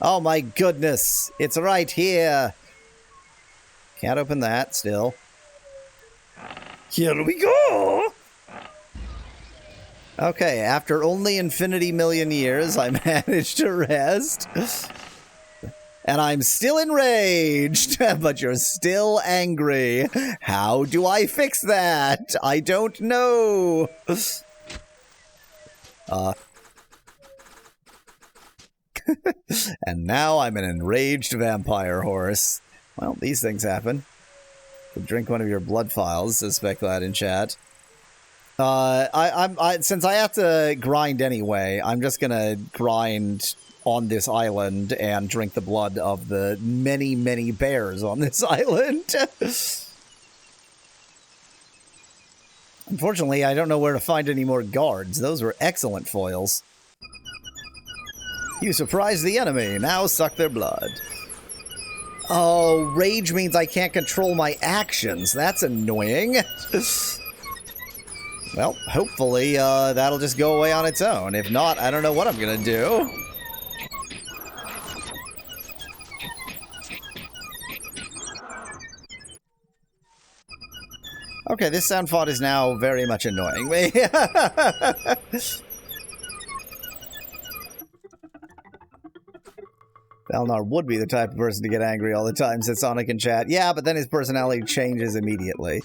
Oh my goodness! It's right here! Can't open that, still. Here we go! Okay, after only infinity million years, I managed to rest. And I'm still enraged, but you're still angry. How do I fix that? I don't know. And now I'm an enraged vampire horse. Well, these things happen. Could drink one of your blood files, says Specklad in chat. Since I have to grind anyway, I'm just gonna grind on this island and drink the blood of the many, many bears on this island. Unfortunately, I don't know where to find any more guards. Those were excellent foils. You surprised the enemy. Now suck their blood. Oh, rage means I can't control my actions. That's annoying. Well, hopefully that'll just go away on its own. If not, I don't know what I'm gonna do. Okay, this sound font is now very much annoying me. Valnar would be the type of person to get angry all the time, said Sonic in chat. Yeah, but then his personality changes immediately.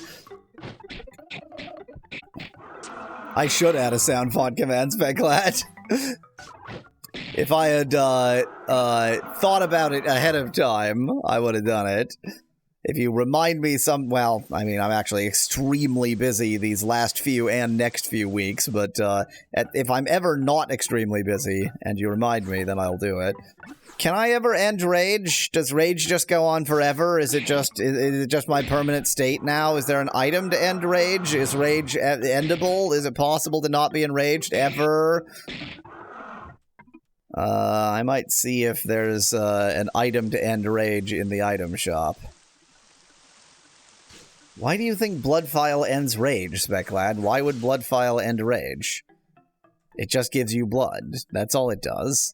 I should add a sound font command, Specklad. If I had thought about it ahead of time, I would have done it. If you remind me well, I mean, I'm actually extremely busy these last few and next few weeks, but if I'm ever not extremely busy and you remind me, then I'll do it. Can I ever end rage? Does rage just go on forever? Is it just my permanent state now? Is there an item to end rage? Is rage endable? Is it possible to not be enraged ever? I might see if there's an item to end rage in the item shop. Why do you think Bloodfile ends rage, Specklad? Why would Bloodfile end rage? It just gives you blood. That's all it does.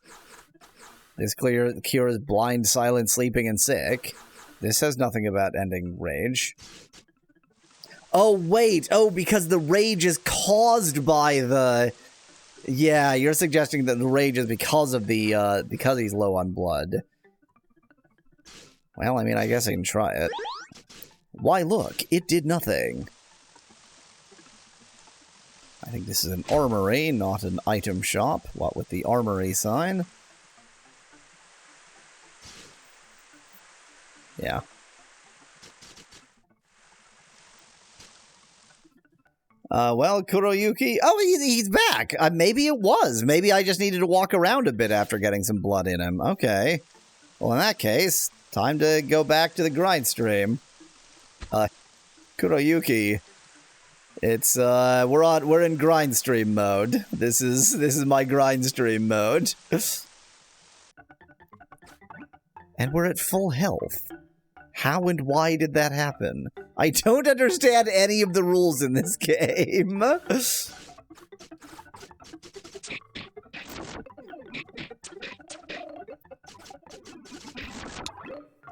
This cures blind, silent, sleeping, and sick. This says nothing about ending rage. Oh, wait! Oh, because the rage is caused by the... Yeah, you're suggesting that the rage is because of the, because he's low on blood. Well, I mean, I guess I can try it. Why, look, it did nothing. I think this is an armory, not an item shop. What with the armory sign? Yeah. Well, Kuroyuki... Oh, he's back! Maybe it was. Maybe I just needed to walk around a bit after getting some blood in him. Okay. Well, in that case, time to go back to the grind stream. Kuroyuki, it's we're in grind stream mode. This is my grind stream mode. And we're at full health. How and why did that happen? I don't understand any of the rules in this game.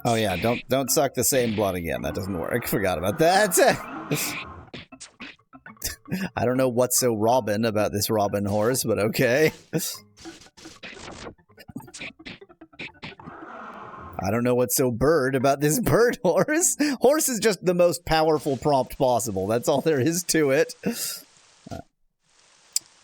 Oh yeah, don't suck the same blood again. That doesn't work. Forgot about that. I don't know what's so Robin about this Robin horse, but okay. I don't know what's so bird about this bird horse. Horse is just the most powerful prompt possible. That's all there is to it.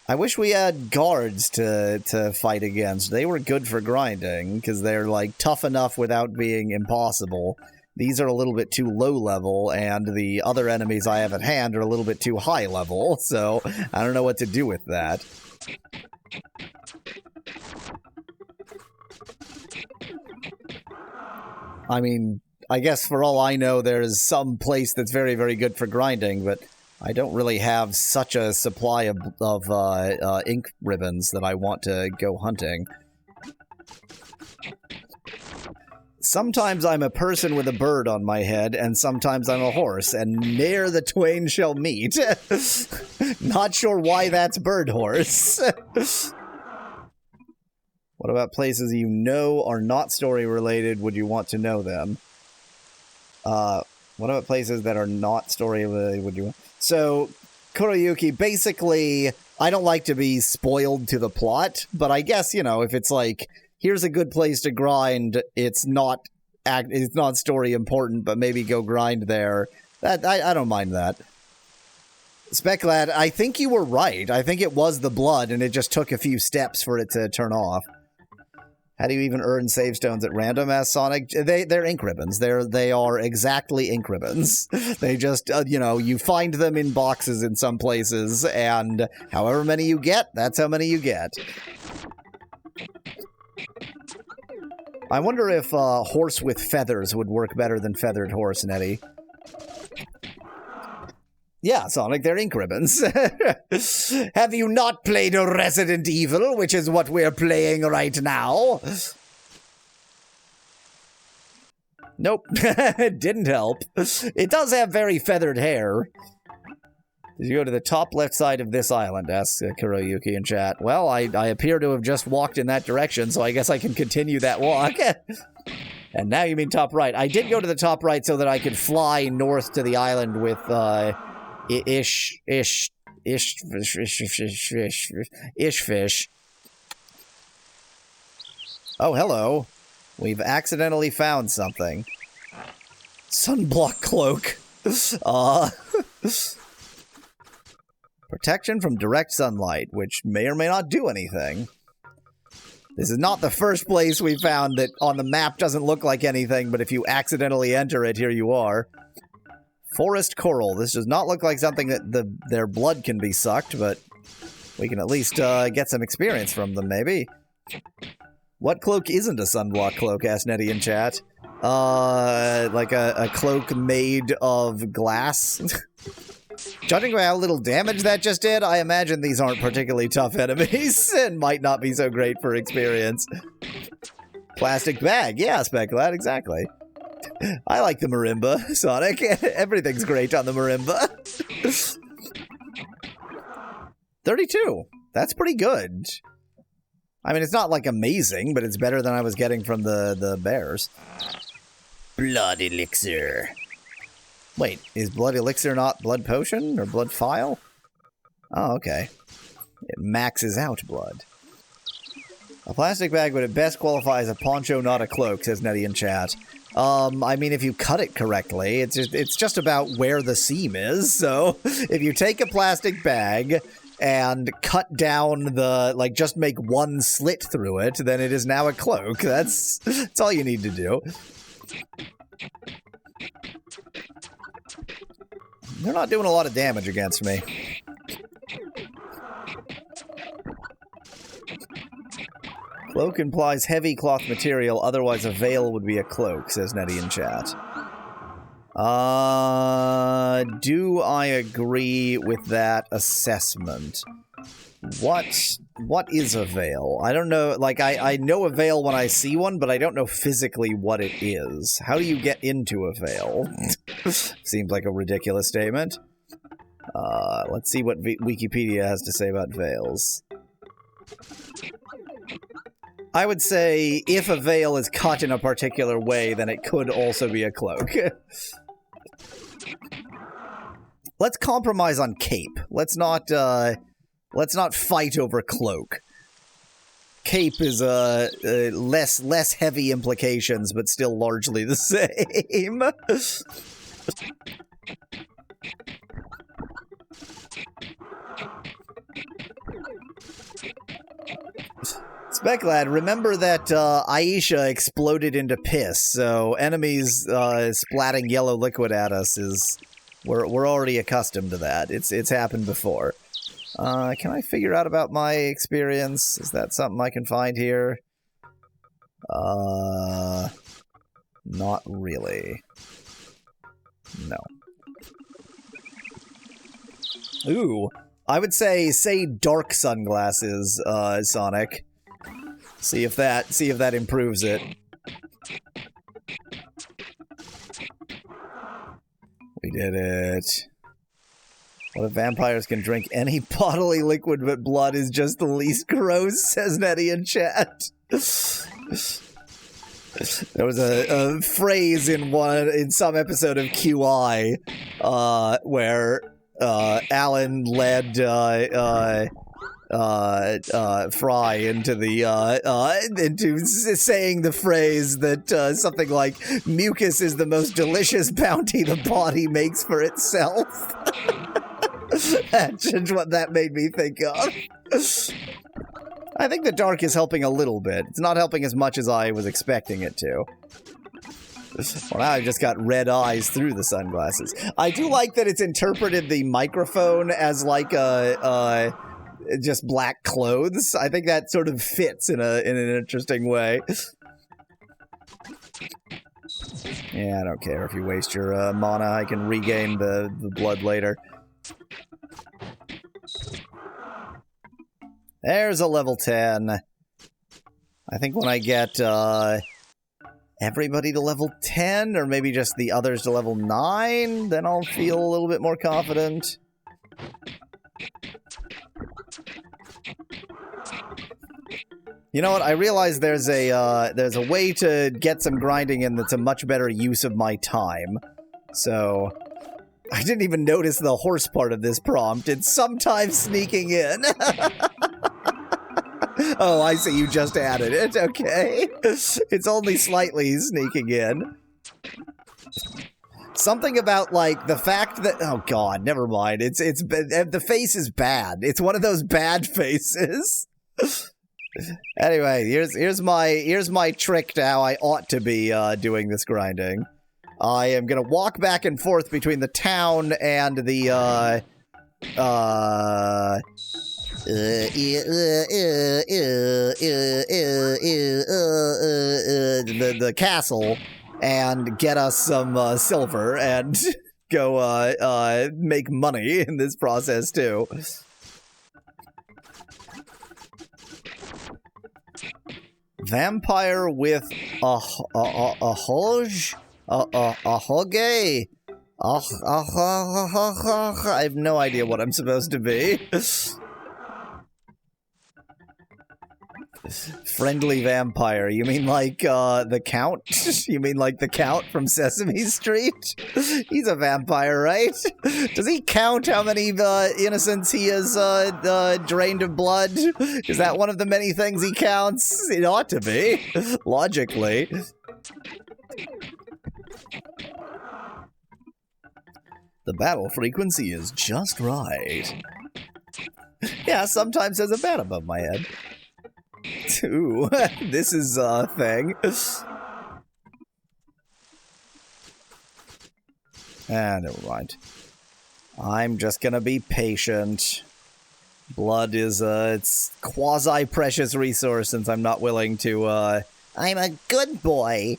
I wish we had guards to fight against. They were good for grinding, because they're, like, tough enough without being impossible. These are a little bit too low level, and the other enemies I have at hand are a little bit too high level, so I don't know what to do with that. I mean, I guess for all I know, there's some place that's very, very good for grinding, but I don't really have such a supply of ink ribbons that I want to go hunting. Sometimes I'm a person with a bird on my head, and sometimes I'm a horse, and ne'er the twain shall meet. Not sure why that's bird horse. What about places you know are not story related? Would you want to know them? What about places that are not story related? Would you? So, Kuroyuki, basically, I don't like to be spoiled to the plot, but I guess, you know, if it's like, here's a good place to grind, it's not story important, but maybe go grind there. That I don't mind that. Speklad, I think you were right. I think it was the blood, and it just took a few steps for it to turn off. How do you even earn save stones at random, asks Sonic? They're ink ribbons. They are exactly ink ribbons. They just, you know, you find them in boxes in some places, and however many you get, that's how many you get. I wonder if horse with feathers would work better than feathered horse, Nettie. Yeah, Sonic, they're ink ribbons. Have you not played Resident Evil, which is what we're playing right now? Nope. It didn't help. It does have very feathered hair. Did you go to the top left side of this island, asks Kuroyuki in chat. Well, I appear to have just walked in that direction, so I guess I can continue that walk. And now you mean top right. I did go to the top right so that I could fly north to the island with, Ish fish. Oh, hello. We've accidentally found something. Sunblock cloak. Protection from direct sunlight, which may or may not do anything. This is not the first place we found that on the map doesn't look like anything, but if you accidentally enter it, here you are. Forest coral. This does not look like something that their blood can be sucked, but we can at least get some experience from them, maybe. What cloak isn't a sunblock cloak, asked Nettie in chat. Like a cloak made of glass? Judging by how little damage that just did, I imagine these aren't particularly tough enemies and might not be so great for experience. Plastic bag. Yeah, Speculad, exactly. I like the marimba, Sonic. Everything's great on the marimba. 32. That's pretty good. I mean, it's not, like, amazing, but it's better than I was getting from the bears. Blood elixir. Wait, is blood elixir not blood potion or blood file? Oh, okay. It maxes out blood. A plastic bag would at best qualify as a poncho, not a cloak, says Nettie in chat. I mean, if you cut it correctly, it's just about where the seam is. So if you take a plastic bag and cut down the, like, just make one slit through it, then it is now a cloak. That's all you need to do. They're not doing a lot of damage against me. Cloak implies heavy cloth material, otherwise a veil would be a cloak, says Nettie in chat. Do I agree with that assessment? What is a veil? I don't know, like, I know a veil when I see one, but I don't know physically what it is. How do you get into a veil? Seems like a ridiculous statement. Let's see what Wikipedia has to say about veils. I would say if a veil is cut in a particular way, then it could also be a cloak. Let's compromise on cape. Let's not fight over cloak. Cape is less heavy implications, but still largely the same. Speklad, remember that Aysha exploded into piss, so enemies splatting yellow liquid at us is... We're already accustomed to that. It's happened before. Can I figure out about my experience? Is that something I can find here? Not really. No. Ooh. I would say dark sunglasses, Sonic. See if that improves it. We did it. What if vampires can drink any bodily liquid but blood is just the least gross, says Nettie in chat. There was a phrase in some episode of QI where Alan led Fry into into saying the phrase that something like mucus is the most delicious bounty the body makes for itself. That's just what that made me think of. I think the dark is helping a little bit. It's not helping as much as I was expecting it to. Well, now I've just got red eyes through the sunglasses. I do like that it's interpreted the microphone as like just black clothes. I think that sort of fits in an interesting way. Yeah, I don't care if you waste your mana. I can regain the blood later. There's a level 10. I think when I get everybody to level 10, or maybe just the others to level 9, then I'll feel a little bit more confident. You know what? I realize there's a way to get some grinding in that's a much better use of my time. So I didn't even notice the horse part of this prompt. It's sometimes sneaking in. Oh, I see. You just added it. Okay. It's only slightly sneaking in. Something about, like, the fact that... Oh, God. Never mind. The face is bad. It's one of those bad faces. Anyway, here's my trick to how I ought to be doing this grinding. I am gonna walk back and forth between the town and the castle and get us some silver and go make money in this process too. Vampire with a hoge? A hoge? I have no idea what I'm supposed to be. Friendly vampire. You mean like the Count? You mean like the Count from Sesame Street? He's a vampire, right? Does he count how many innocents he has drained of blood? Is that one of the many things he counts? It ought to be, logically. The battle frequency is just right. Yeah, sometimes there's a bat above my head. Ooh, this is a thing. Never mind. I'm just gonna be patient. Blood is it's quasi-precious resource since I'm not willing to, I'm a good boy.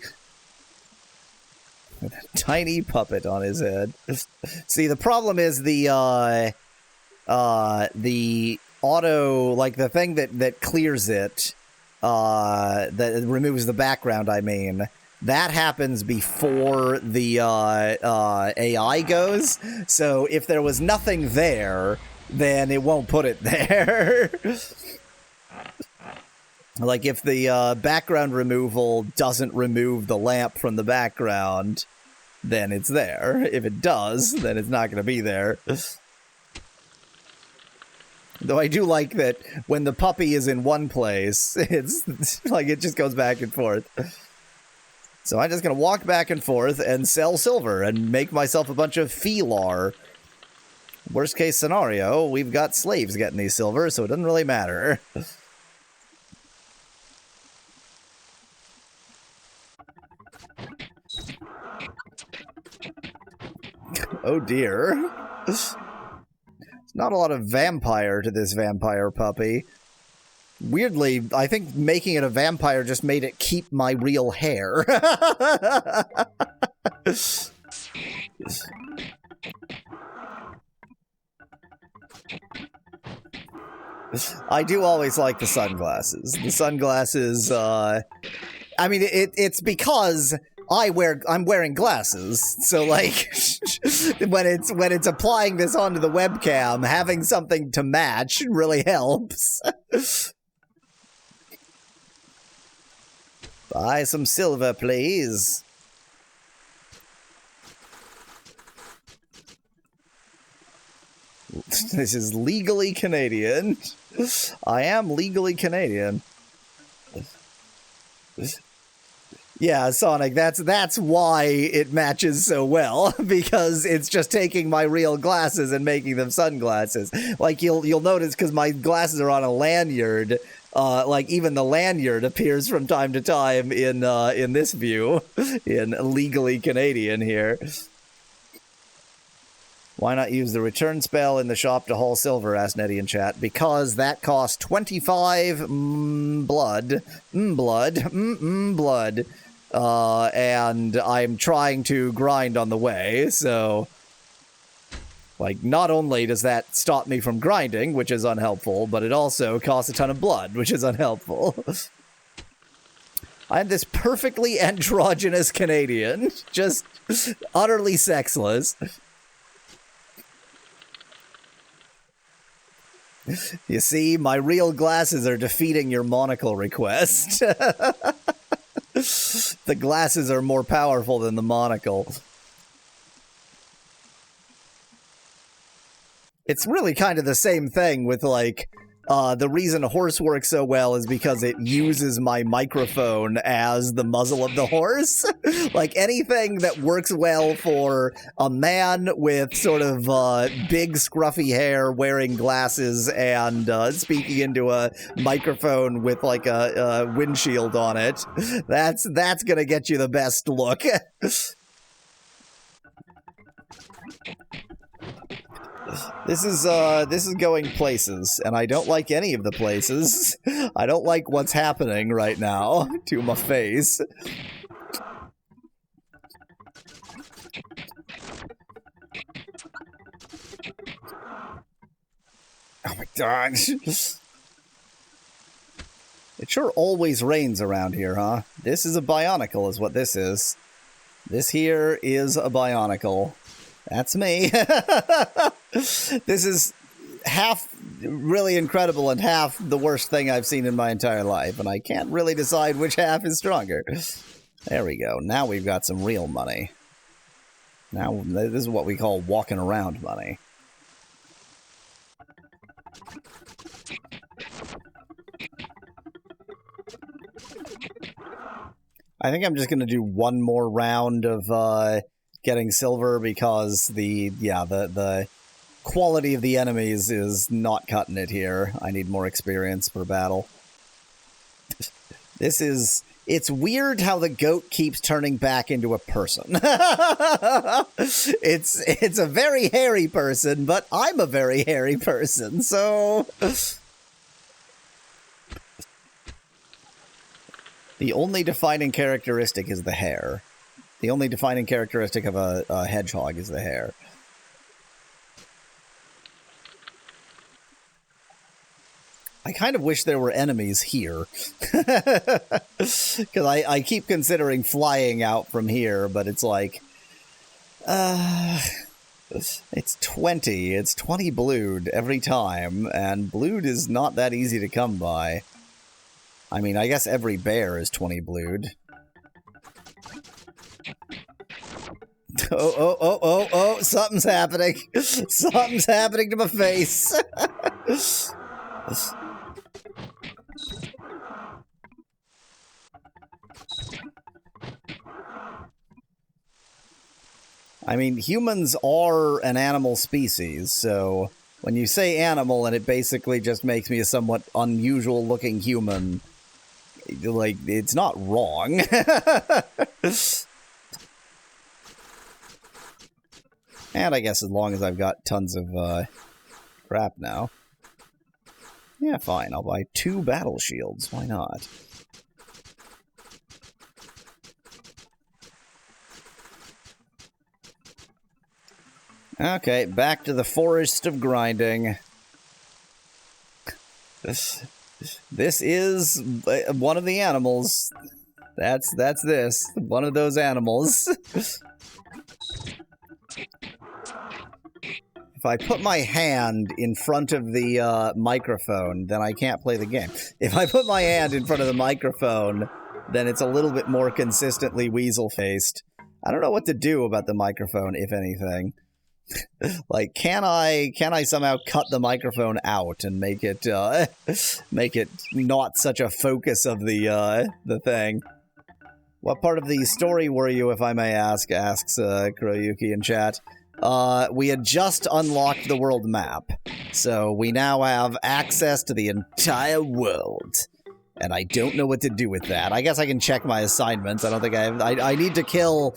With a tiny puppet on his head. See, the problem is the auto, like the thing that clears it, that removes the background, I mean, that happens before the AI goes. So if there was nothing there, then it won't put it there. Like if the background removal doesn't remove the lamp from the background, then it's there. If it does, then it's not going to be there. Though I do like that when the puppy is in one place, it's like it just goes back and forth. So I'm just going to walk back and forth and sell silver and make myself a bunch of felar. Worst case scenario, we've got slaves getting these silver, so it doesn't really matter. Oh dear. There's not a lot of vampire to this vampire puppy. Weirdly, I think making it a vampire just made it keep my real hair. I do always like the sunglasses. The sunglasses, I mean, it's because I'm wearing glasses, so like when it's applying this onto the webcam, having something to match really helps. Buy some silver, please. This is legally Canadian. I am legally Canadian. Yeah, Sonic, that's why it matches so well, because it's just taking my real glasses and making them sunglasses. Like, you'll notice, because my glasses are on a lanyard, like, even the lanyard appears from time to time in this view, in legally Canadian here. Why not use the return spell in the shop to haul silver, asked Nettie in chat. Because that costs 25 blood. Blood. And I'm trying to grind on the way, so... Like, not only does that stop me from grinding, which is unhelpful, but it also costs a ton of blood, which is unhelpful. I'm this perfectly androgynous Canadian, just utterly sexless. You see, my real glasses are defeating your monocle request. The glasses are more powerful than the monocle. It's really kind of the same thing with, like, the reason horse works so well is because it uses my microphone as the muzzle of the horse. Like, anything that works well for a man with sort of big scruffy hair, wearing glasses, and speaking into a microphone with, like, a windshield on it, that's gonna get you the best look. This is going places, and I don't like any of the places. I don't like what's happening right now to my face. Oh my god. It sure always rains around here, huh? This is a bionicle, is what this is. This here is a bionicle. That's me. This is half really incredible and half the worst thing I've seen in my entire life, and I can't really decide which half is stronger. There we go. Now we've got some real money. Now, this is what we call walking around money. I think I'm just going to do one more round of getting silver because the quality of the enemies is not cutting it here. I need more experience for battle. It's weird how the goat keeps turning back into a person. It's a very hairy person, but I'm a very hairy person, so... The only defining characteristic is the hair. The only defining characteristic of a hedgehog is the hair. I kind of wish there were enemies here. Because I keep considering flying out from here, but it's like... it's 20. It's 20 blued every time, and blued is not that easy to come by. I mean, I guess every bear is 20 blued. Oh, something's happening. Something's happening to my face. I mean, humans are an animal species, so when you say animal and it basically just makes me a somewhat unusual looking human, like, it's not wrong. And I guess as long as I've got tons of crap now. Yeah, fine, I'll buy 2 battle shields, why not? Okay, back to the forest of grinding. This is one of the animals. That's this. One of those animals. If I put my hand in front of the microphone, then I can't play the game. If I put my hand in front of the microphone, then it's a little bit more consistently weasel-faced. I don't know what to do about the microphone, if anything. Like, can I somehow cut the microphone out and make it not such a focus of the thing? What part of the story were you, if I may ask? Asks Kuroyuki in chat. We had just unlocked the world map, so we now have access to the entire world. And I don't know what to do with that. I guess I can check my assignments. I don't think I need to kill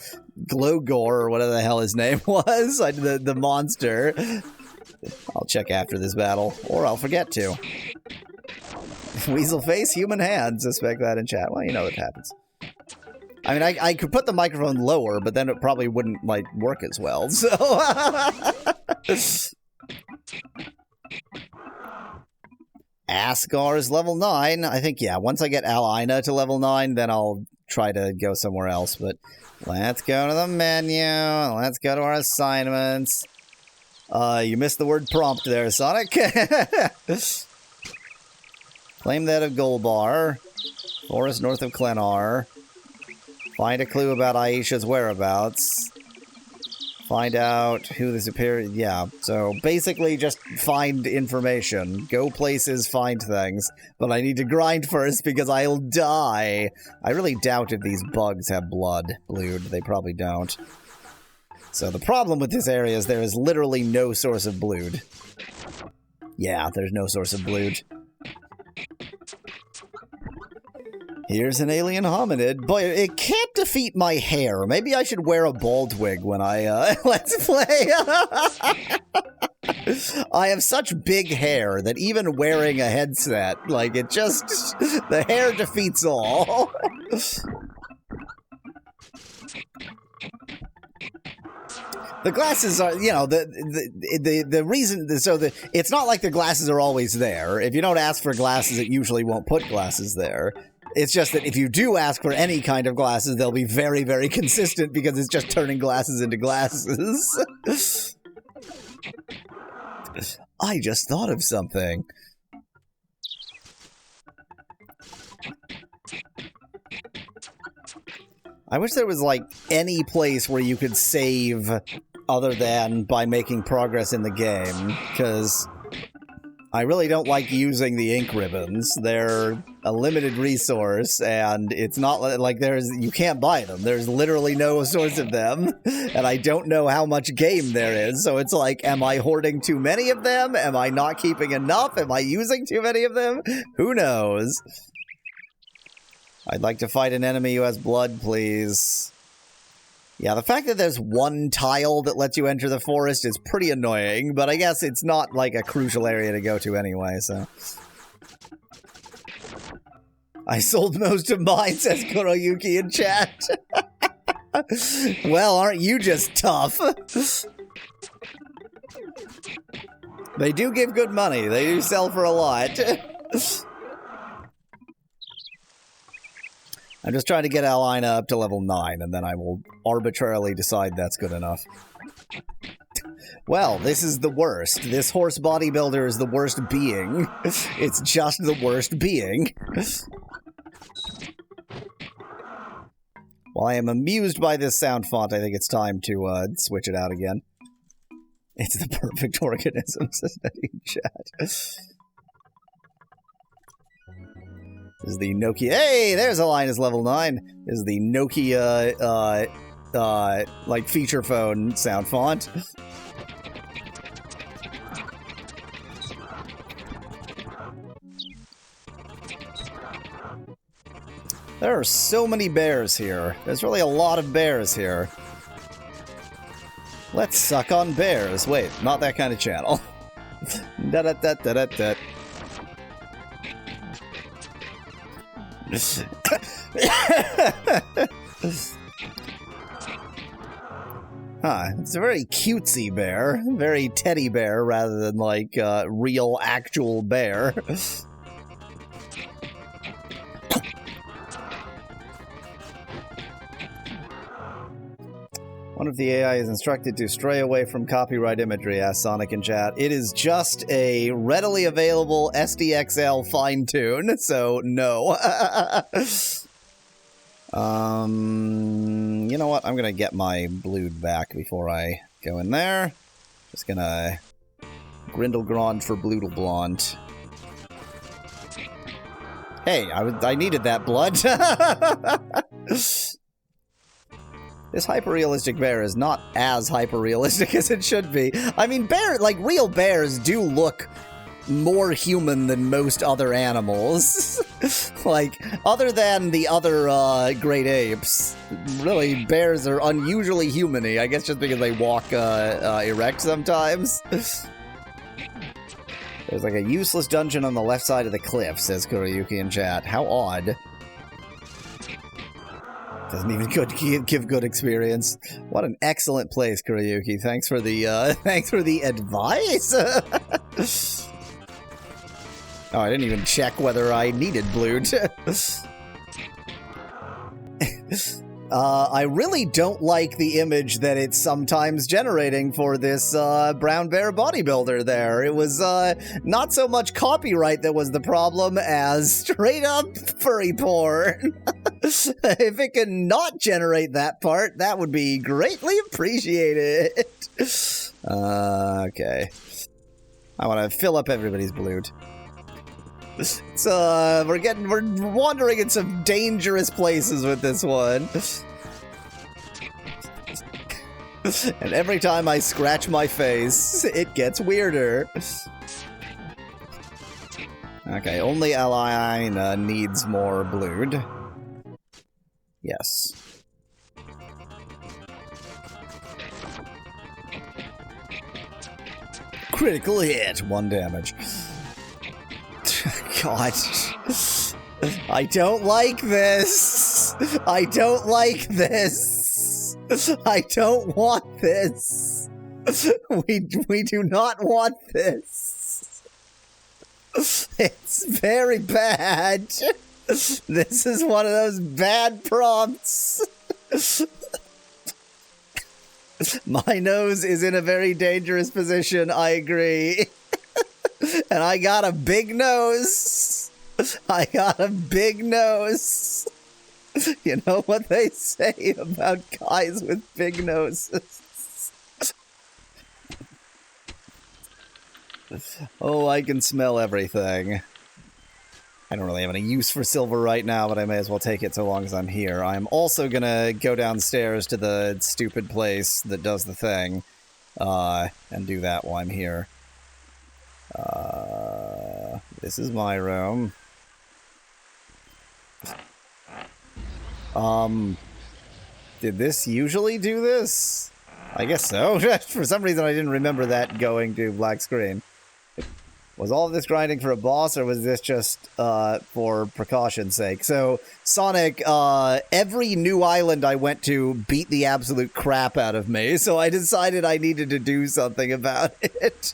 Glogor, or whatever the hell his name was, the monster. I'll check after this battle, or I'll forget to. Weasel face, human hand. Suspect that in chat. Well, you know what happens. I mean, I could put the microphone lower, but then it probably wouldn't, like, work as well, so... Asgar is level 9. I think, yeah, once I get Alaine to level 9, then I'll try to go somewhere else, but let's go to the menu. Let's go to our assignments. You missed the word prompt there, Sonic. Claim that of Golbar. Forest north of Klennar. Find a clue about Aysha's whereabouts. Find out who the superior... Yeah, so basically just find information. Go places, find things. But I need to grind first because I'll die. I really doubt if these bugs have blood. They probably don't. So the problem with this area is there is literally no source of blood. Yeah, there's no source of blood. Here's an alien hominid. Boy, it can't defeat my hair. Maybe I should wear a bald wig when I, let's play. I have such big hair that even wearing a headset, like, it just... the hair defeats all. The glasses are, you know, the reason, it's not like the glasses are always there. If you don't ask for glasses, it usually won't put glasses there. It's just that if you do ask for any kind of glasses, they'll be very, very consistent because it's just turning glasses into glasses. I just thought of something. I wish there was, like, any place where you could save other than by making progress in the game, because I really don't like using the ink ribbons. They're a limited resource, and it's not like you can't buy them. There's literally no source of them, and I don't know how much game there is, so it's like, am I hoarding too many of them? Am I not keeping enough? Am I using too many of them? Who knows? I'd like to fight an enemy who has blood, please. Yeah, the fact that there's one tile that lets you enter the forest is pretty annoying, but I guess it's not, like, a crucial area to go to anyway, so... I sold most of mine, says Kuroyuki in chat. Well, aren't you just tough? They do give good money. They do sell for a lot. I'm just trying to get Alaine up to level 9, and then I will arbitrarily decide that's good enough. Well, this is the worst. This horse bodybuilder is the worst being. It's just the worst being. While I am amused by this sound font, I think it's time to switch it out again. It's the perfect organism, says Nadine in chat. This is the Nokia. Hey, there's Alaine's level 9. This is the Nokia, like, feature phone sound font. There are so many bears here. There's really a lot of bears here. Let's suck on bears. Wait, not that kind of channel. Da-da-da-da-da-da. Huh, it's a very cutesy bear. Very teddy bear rather than, like, real, actual bear. One of the AI is instructed to stray away from copyright imagery, asks Sonic in chat. It is just a readily available SDXL fine-tune, so no. You know what? I'm gonna get my blood back before I go in there. Just gonna Grindelgrond for Bloodleblond. Hey, I needed that blood. This hyper-realistic bear is not as hyper-realistic as it should be. I mean, real bears do look more human than most other animals. Like, other than the other great apes, really, bears are unusually human-y. I guess just because they walk erect sometimes. There's like a useless dungeon on the left side of the cliff, says Kuriyuki in chat. How odd. Doesn't even give good experience. What an excellent place, Kuriyuki. Thanks for the advice. Oh, I didn't even check whether I needed blood. I really don't like the image that it's sometimes generating for this brown bear bodybuilder there. It was not so much copyright that was the problem as straight up furry porn. If it can not generate that part, that would be greatly appreciated. Okay. I want to fill up everybody's blood. So, we're wandering in some dangerous places with this one. And every time I scratch my face, it gets weirder. Okay, only Alaine needs more blood. Yes. Critical hit, 1 damage. God. I don't like this. I don't like this. I don't want this. We do not want this. It's very bad. This is one of those bad prompts. My nose is in a very dangerous position, I agree. And I got a big nose. I got a big nose. You know what they say about guys with big noses. Oh, I can smell everything. I don't really have any use for silver right now, but I may as well take it so long as I'm here. I'm also gonna go downstairs to the stupid place that does the thing, and do that while I'm here. This is my room. Did this usually do this? I guess so. For some reason I didn't remember that going to black screen. Was all of this grinding for a boss, or was this just for precaution's sake? So, Sonic, every new island I went to beat the absolute crap out of me, so I decided I needed to do something about it.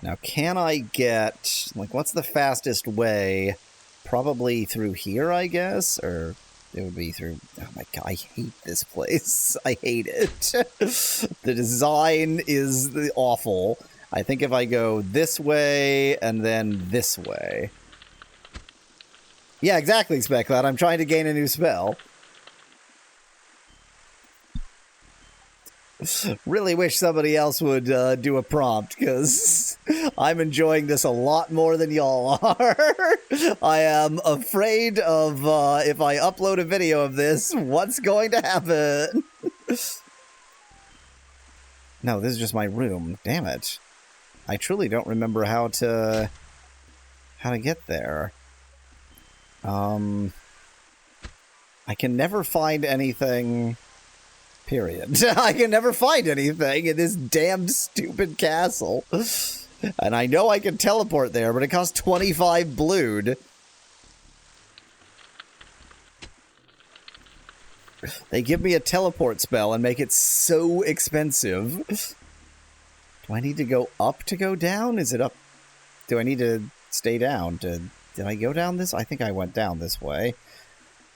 Now, can I get... like, what's the fastest way? Probably through here, I guess? Or it would be through... oh my god, I hate this place. I hate it. The design is awful. I think if I go this way and then this way. Yeah, exactly, SpecCloud. I'm trying to gain a new spell. Really wish somebody else would do a prompt, because I'm enjoying this a lot more than y'all are. I am afraid of, if I upload a video of this, what's going to happen? No, this is just my room. Damn it. I truly don't remember how to get there. I can never find anything, period. I can never find anything in this damned stupid castle. And I know I can teleport there, but it costs 25 blood. They give me a teleport spell and make it so expensive. Do I need to go up to go down? Is it up? Do I need to stay down? Did I go down this? I think I went down this way.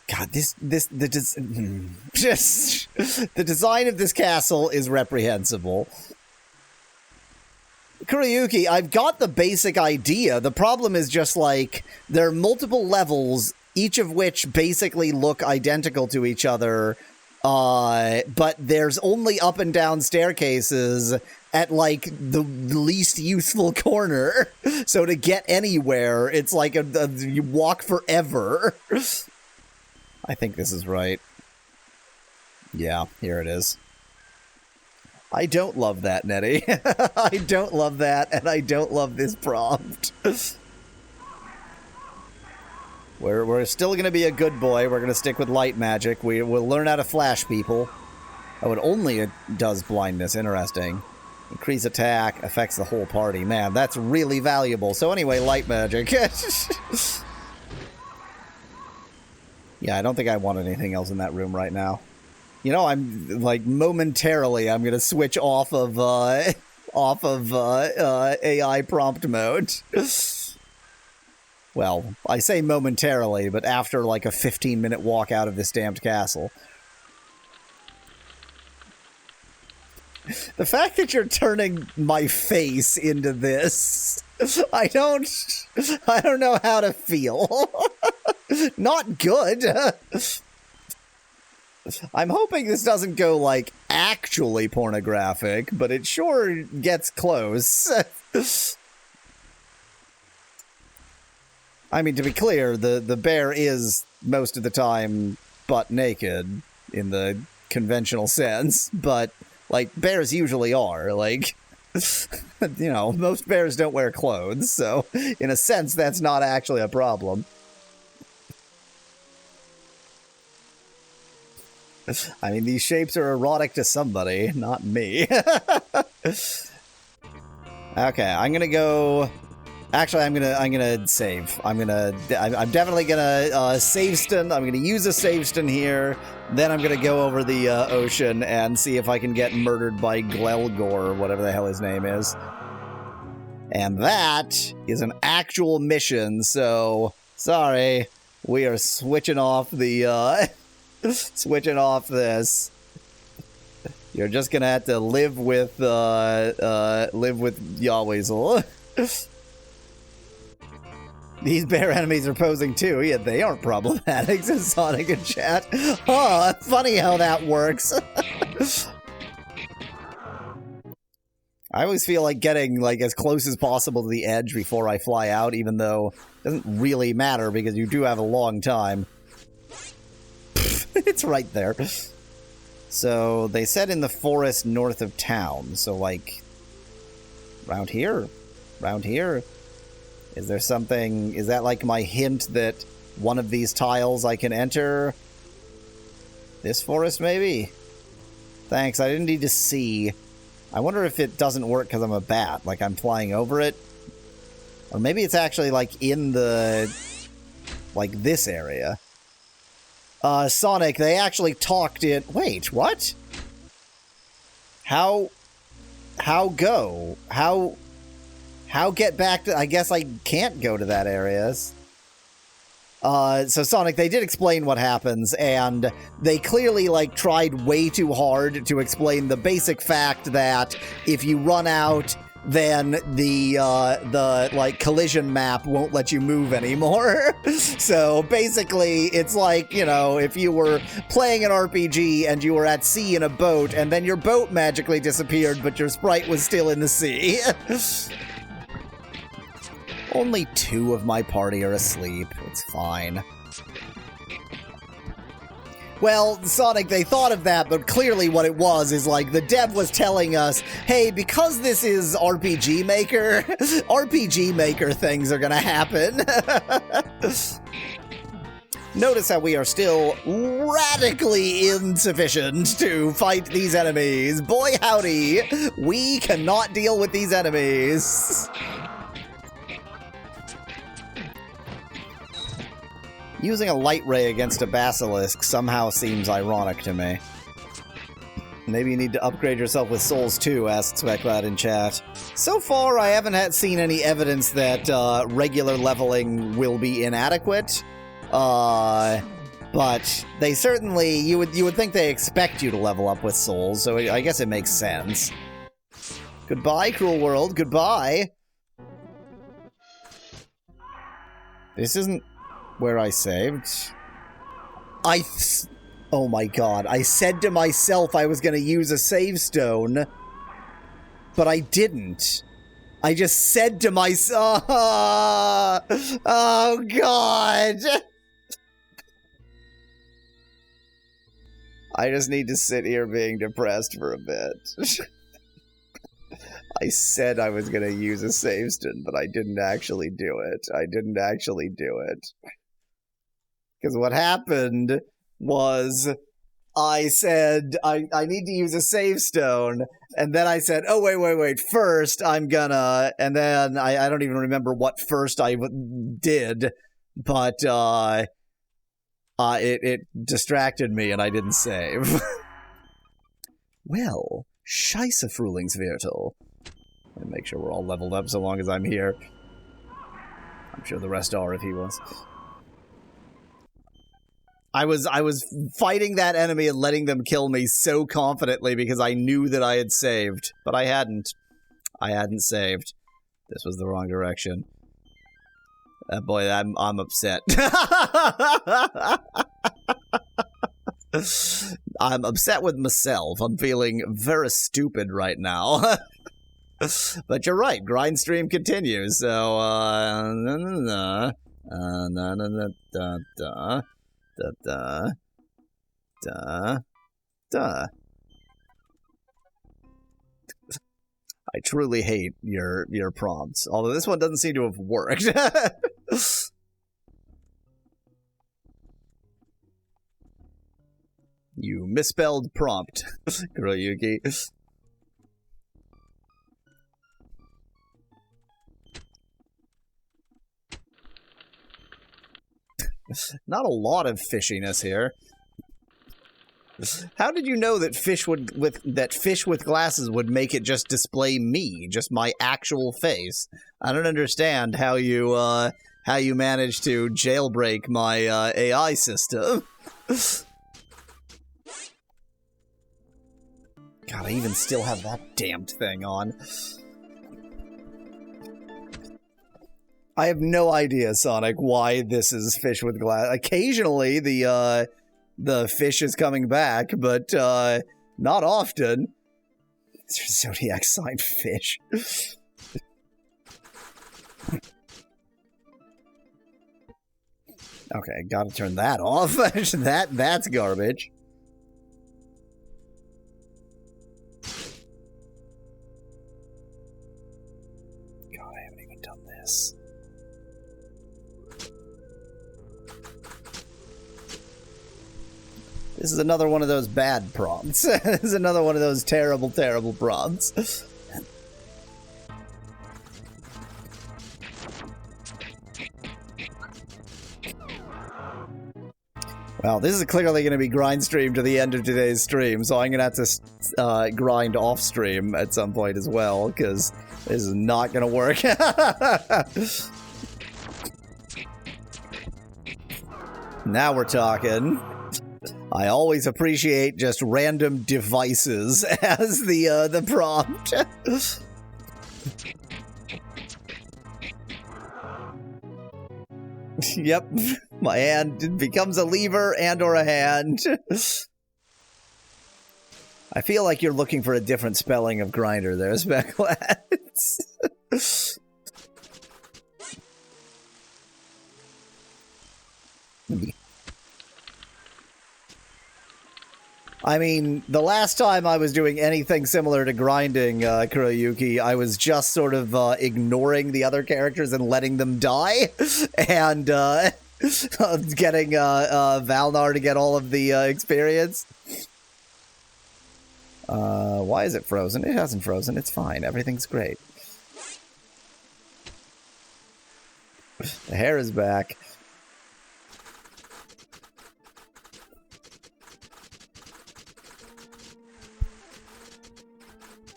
God, the design of this castle is reprehensible. Kuriyuki, I've got the basic idea. The problem is just like, there are multiple levels, each of which basically look identical to each other, but there's only up and down staircases at, like, the least useful corner. So to get anywhere, it's like you walk forever. I think this is right. Yeah, here it is. I don't love that, Nettie. I don't love that, and I don't love this prompt. We're still going to be a good boy. We're going to stick with light magic. We'll learn how to flash people. Oh, it only does blindness. Interesting. Increase attack. Affects the whole party. Man, that's really valuable. So anyway, light magic. Yeah, I don't think I want anything else in that room right now. You know, I'm, like, momentarily, I'm going to switch off of AI prompt mode. Well, I say momentarily, but after, like, a 15-minute walk out of this damned castle. The fact that you're turning my face into this, I don't know how to feel. Not good. I'm hoping this doesn't go, like, actually pornographic, but it sure gets close. I mean, to be clear, the bear is, most of the time, butt naked, in the conventional sense, but, like, bears usually are, like, you know, most bears don't wear clothes, so, in a sense, that's not actually a problem. I mean, these shapes are erotic to somebody, not me. Okay, I'm gonna go... Actually, I'm gonna save. I'm definitely gonna save stun. I'm gonna use a save stun here. Then I'm gonna go over the ocean and see if I can get murdered by Glelgor, or whatever the hell his name is. And that is an actual mission, so... Sorry. We are switching off the, switching off this. You're just gonna have to live with Yahweasel. These bear enemies are posing too, yet they aren't problematic, says Sonic in chat. Oh, funny how that works. I always feel like getting, like, as close as possible to the edge before I fly out, even though it doesn't really matter because you do have a long time. It's right there. So, they said in the forest north of town, so, like, around here? Around here? Is there something... Is that, like, my hint that one of these tiles I can enter? This forest, maybe? Thanks, I didn't need to see. I wonder if it doesn't work because I'm a bat, like I'm flying over it. Or maybe it's actually, like, in the... like, this area. Sonic, they actually talked in... Wait, what? How go? How get back to... I guess I can't go to that area. So Sonic, they did explain what happens, and they clearly, like, tried way too hard to explain the basic fact that if you run out, then the like, collision map won't let you move anymore. So, basically, it's like, you know, if you were playing an RPG and you were at sea in a boat, and then your boat magically disappeared, but your sprite was still in the sea. Only 2 of my party are asleep. It's fine. Well, Sonic, they thought of that, but clearly what it was is, like, the dev was telling us, hey, because this is RPG Maker, RPG Maker things are gonna happen. Notice how we are still radically insufficient to fight these enemies. Boy howdy, we cannot deal with these enemies. Using a light ray against a basilisk somehow seems ironic to me. Maybe you need to upgrade yourself with souls too, asks Specklad in chat. So far, I haven't seen any evidence that regular leveling will be inadequate. But they certainly, you would think they expect you to level up with souls, so I guess it makes sense. Goodbye, cruel world, goodbye. This isn't... where I saved. Oh my god. I said to myself I was going to use a save stone, but I didn't. I just said to myself, oh god. I just need to sit here being depressed for a bit. I said I was going to use a save stone, but I didn't actually do it. Because what happened was I said I need to use a save stone, and then I said, oh, wait, first I'm gonna, and then I don't even remember what first I did, but it distracted me and I didn't save. Well, Scheisse Frühlingsviertel. Let me make sure we're all leveled up so long as I'm here. I'm sure the rest are if he was. I was fighting that enemy and letting them kill me so confidently because I knew that I had saved, but I hadn't. I hadn't saved. This was the wrong direction. Boy, I'm upset. I'm upset with myself. I'm feeling very stupid right now. But you're right, grind stream continues, so I truly hate your prompts, although this one doesn't seem to have worked. You misspelled prompt, Kuroyuki. Not a lot of fishiness here. How did you know that fish with glasses would make it just display me, just my actual face? I don't understand how you managed to jailbreak my AI system. God, I even still have that damned thing on. I have no idea, Sonic, why this is fish with glass. Occasionally, the fish is coming back, but not often. Zodiac sign fish. Okay, gotta turn that off. That's garbage. God, I haven't even done this. This is another one of those bad prompts. This is another one of those terrible, terrible prompts. Well, this is clearly going to be grind stream to the end of today's stream, so I'm going to have to grind off stream at some point as well, because this is not going to work. Now we're talking. I always appreciate just random devices as the prompt. Yep, my hand becomes a lever and or a hand. I feel like you're looking for a different spelling of grinder there, Specklats. I mean, the last time I was doing anything similar to grinding, Kuroyuki, I was just sort of ignoring the other characters and letting them die, and getting Valnar to get all of the experience. Why is it frozen? It hasn't frozen. It's fine. Everything's great. The hair is back.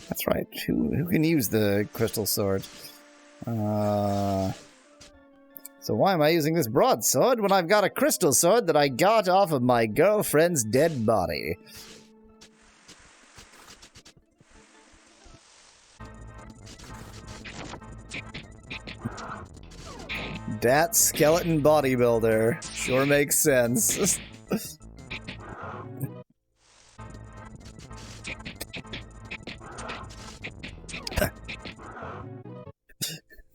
That's right. Who can use the crystal sword? So why am I using this broadsword when I've got a crystal sword that I got off of my girlfriend's dead body? Dat skeleton bodybuilder. Sure makes sense.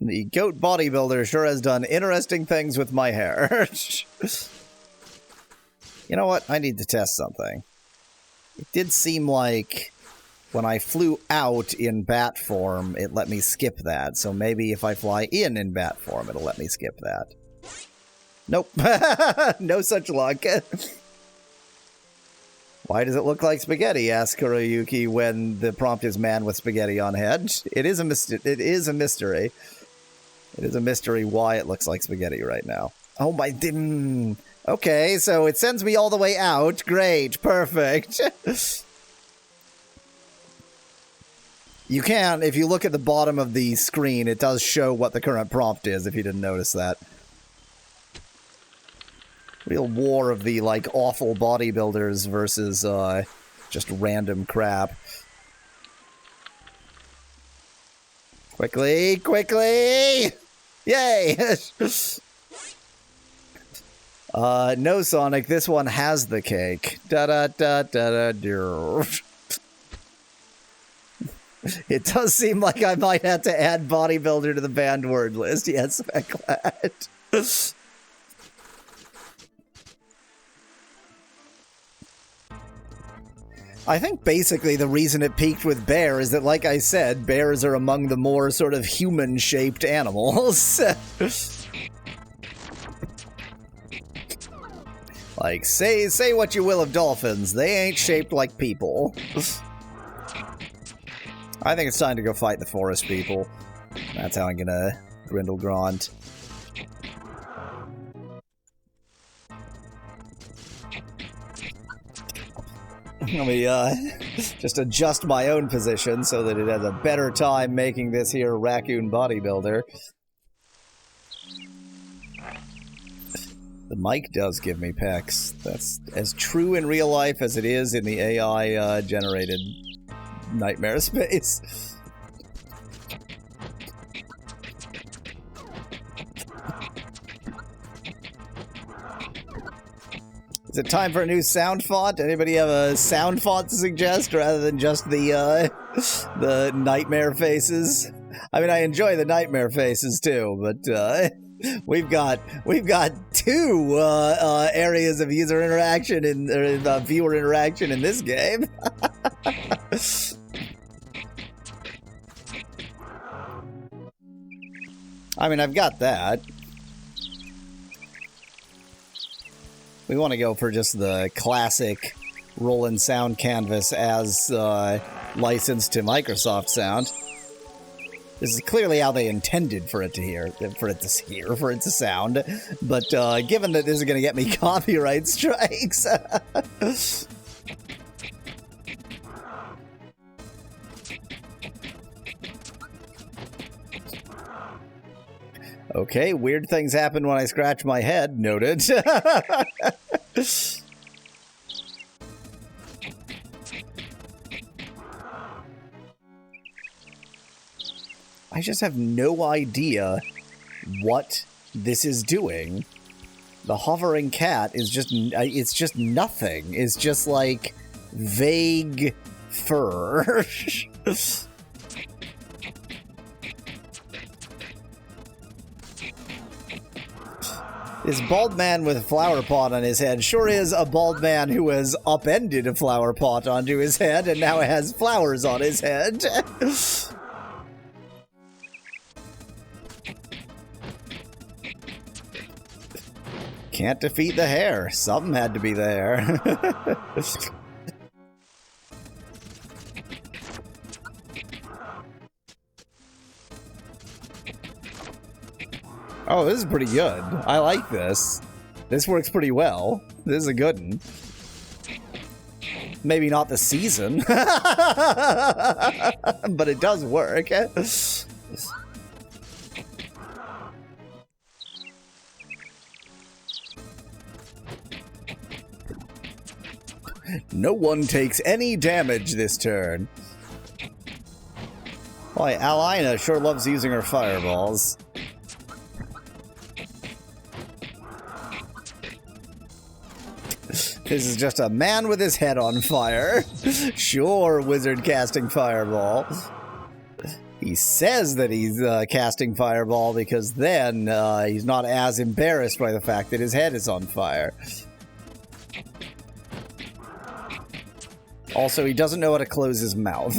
The goat bodybuilder sure has done interesting things with my hair. You know what? I need to test something. It did seem like when I flew out in bat form, it let me skip that. So maybe if I fly in bat form, it'll let me skip that. Nope. No such luck. Why does it look like spaghetti? Asks Kuroyuki when the prompt is man with spaghetti on head. It is a mystery. It is a mystery. It is a mystery why it looks like spaghetti right now. Oh my... Okay, so it sends me all the way out. Great. Perfect. You can, if you look at the bottom of the screen, it does show what the current prompt is, if you didn't notice that. Real war of the, like, awful bodybuilders versus, just random crap. Quickly! Quickly! Yay! No, Sonic, this one has the cake. Da-da-da-da-da-da. It does seem like I might have to add bodybuilder to the banned word list. Yes, I'm glad. I think basically the reason it peaked with bear is that, like I said, bears are among the more sort of human-shaped animals. Like, say what you will of dolphins, they ain't shaped like people. I think it's time to go fight the forest people. That's how I'm gonna Grindel Grant. Let me, just adjust my own position so that it has a better time making this here raccoon bodybuilder. The mic does give me pecs. That's as true in real life as it is in the AI, generated nightmare space. Is it time for a new sound font? Anybody have a sound font to suggest rather than just the nightmare faces? I mean, I enjoy the nightmare faces too, but we've got two areas of user interaction and viewer interaction in this game. I mean, I've got that. We want to go for just the classic Roland sound canvas as licensed to Microsoft Sound. This is clearly how they intended for it to sound. But given that this is going to get me copyright strikes, okay, weird things happen when I scratch my head. Noted. I just have no idea what this is doing. The hovering cat is just, it's just nothing. It's just like vague fur. This bald man with a flower pot on his head sure is a bald man who has upended a flower pot onto his head and now has flowers on his head. Can't defeat the hair. Something had to be the hair. Oh, this is pretty good. I like this. This works pretty well. This is a good one. Maybe not the season. But it does work. No one takes any damage this turn. Boy, Alaine sure loves using her fireballs. This is just a man with his head on fire. Sure, wizard casting fireball. He says that he's casting fireball because then he's not as embarrassed by the fact that his head is on fire. Also, he doesn't know how to close his mouth.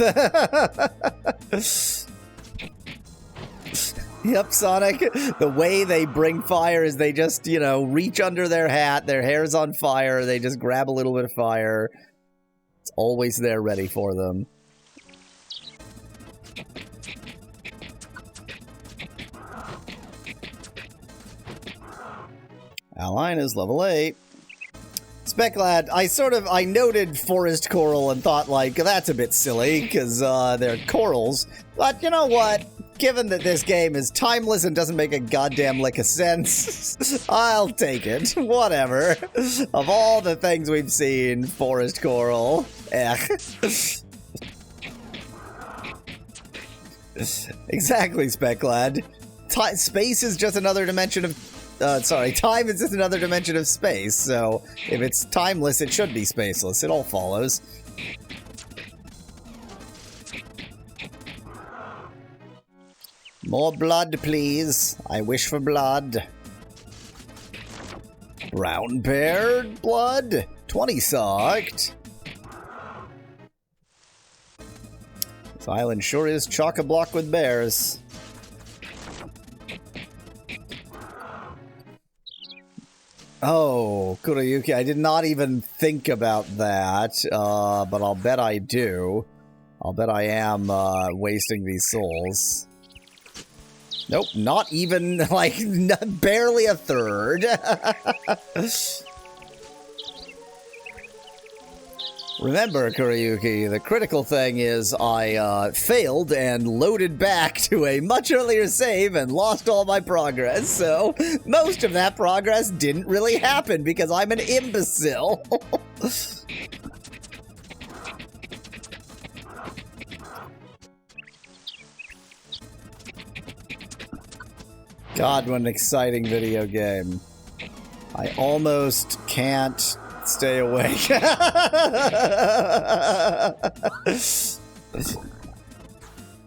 Yep, Sonic. The way they bring fire is they just, you know, reach under their hat, their hair's on fire, they just grab a little bit of fire. It's always there ready for them. Alaine is level 8. Speclad, I noted forest coral and thought, like, that's a bit silly, because they're corals. But you know what? Given that this game is timeless and doesn't make a goddamn lick of sense, I'll take it. Whatever. Of all the things we've seen, forest coral. Exactly, Speclad. Space is just another dimension of... time is just another dimension of space, so if it's timeless, it should be spaceless. It all follows. More blood, please. I wish for blood. Brown-paired blood? 20 sucked. This island sure is chock-a-block with bears. Oh, Kurayuki, I did not even think about that, but I'll bet I do. I'll bet I am wasting these souls. Nope, not even, like, barely a third. Remember, Kurayuki, the critical thing is I failed and loaded back to a much earlier save and lost all my progress, so most of that progress didn't really happen because I'm an imbecile. God, what an exciting video game. I almost can't stay awake.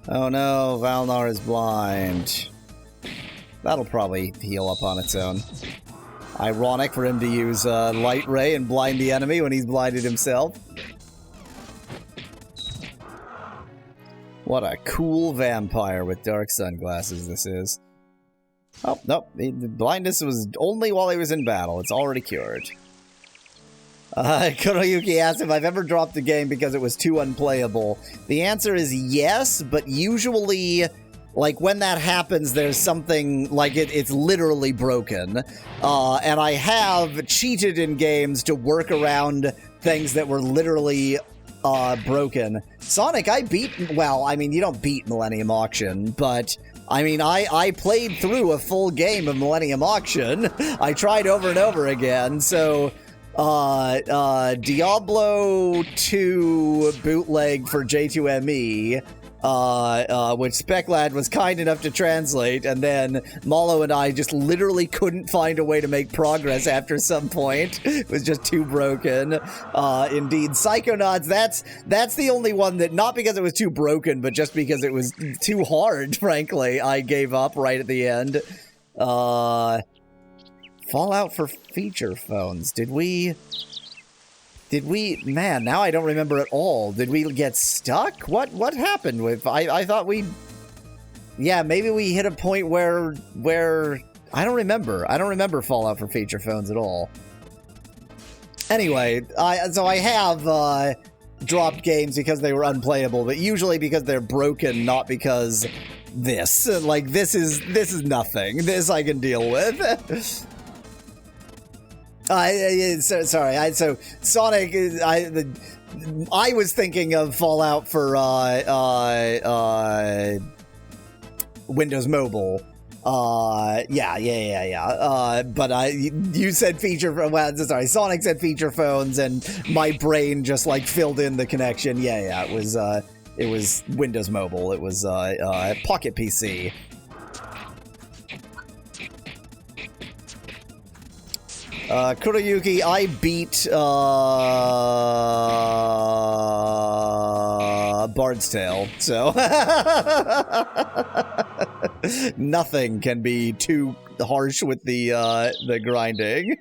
Oh no, Valnar is blind. That'll probably heal up on its own. Ironic for him to use Light Ray and blind the enemy when he's blinded himself. What a cool vampire with dark sunglasses this is. Oh, nope. The blindness was only while he was in battle. It's already cured. Kuroyuki asked if I've ever dropped a game because it was too unplayable. The answer is yes, but usually, like, when that happens, there's something, like, it's literally broken. And I have cheated in games to work around things that were literally broken. Sonic, I beat, well, I mean, you don't beat Millennium Auction, but... I mean, I played through a full game of Millennium Auction. I tried over and over again, so... Diablo 2 bootleg for J2ME, which Speclad was kind enough to translate, and then Malo and I just literally couldn't find a way to make progress after some point. It was just too broken. Indeed, Psychonauts, that's the only one that, not because it was too broken, but just because it was too hard, frankly, I gave up right at the end. Fallout for feature phones. Did we, man, now I don't remember at all. Did we get stuck? What happened with, I thought yeah, maybe we hit a point where, I don't remember Fallout for feature phones at all. Anyway, so I have, dropped games because they were unplayable, but usually because they're broken, not because this is nothing. This I can deal with. So Sonic, I was thinking of Fallout for Windows Mobile. Yeah. But you said feature, well, sorry, Sonic said feature phones, and my brain just like filled in the connection. Yeah, it was Windows Mobile. It was Pocket PC. Kuroyuki, I beat, Bard's Tale, so nothing can be too harsh with the grinding.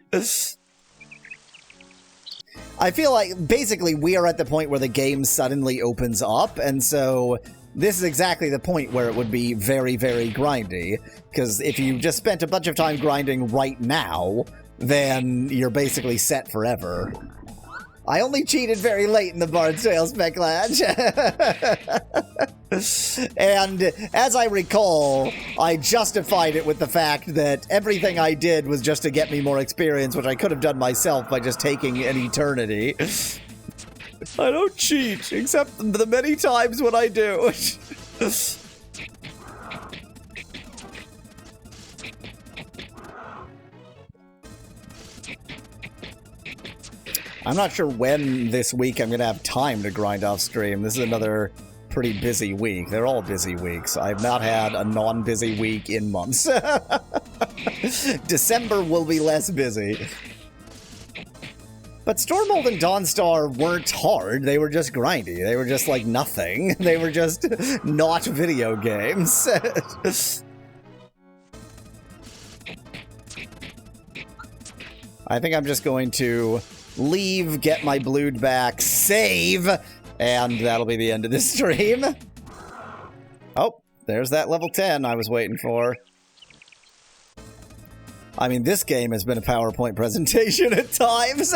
I feel like, basically, we are at the point where the game suddenly opens up, and so this is exactly the point where it would be very, very grindy, because if you just spent a bunch of time grinding right now, then you're basically set forever. I only cheated very late in the Bard's Tale, Speclatch. And as I recall, I justified it with the fact that everything I did was just to get me more experience, which I could have done myself by just taking an eternity. I don't cheat, except the many times when I do. I'm not sure when this week I'm going to have time to grind off stream. This is another pretty busy week. They're all busy weeks. I've not had a non-busy week in months. December will be less busy. But Stormhold and Dawnstar weren't hard. They were just grindy. They were just like nothing. They were just not video games. I think I'm just going to leave, get my blood back, save, and that'll be the end of this stream. Oh, there's that level 10 I was waiting for. I mean, this game has been a PowerPoint presentation at times.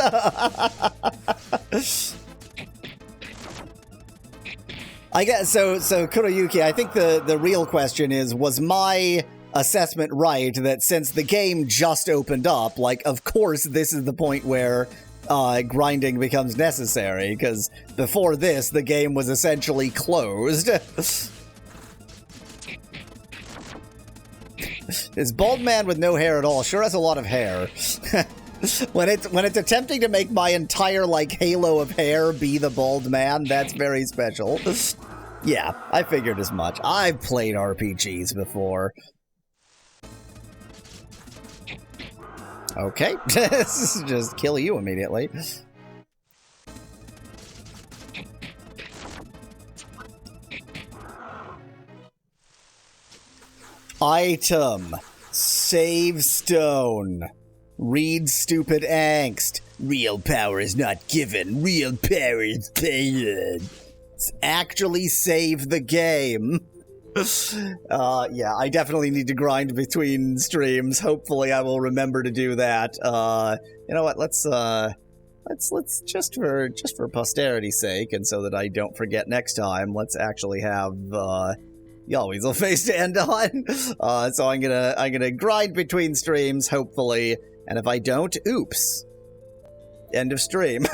I guess, so Kuroyuki, I think the real question is, was my assessment right that since the game just opened up, like, of course this is the point where grinding becomes necessary, because before this, the game was essentially closed. This bald man with no hair at all sure has a lot of hair. When it's attempting to make my entire, like, halo of hair be the bald man, that's very special. Yeah, I figured as much. I've played RPGs before. Okay, just kill you immediately. Item. Save stone. Read stupid angst. Real power is not given. Real power is paid. Actually save the game. Yeah, I definitely need to grind between streams. Hopefully I will remember to do that. You know what, let's just for posterity's sake, and so that I don't forget next time, let's actually have, Yahweasel face to end on. So I'm gonna grind between streams, hopefully, and if I don't, oops. End of stream.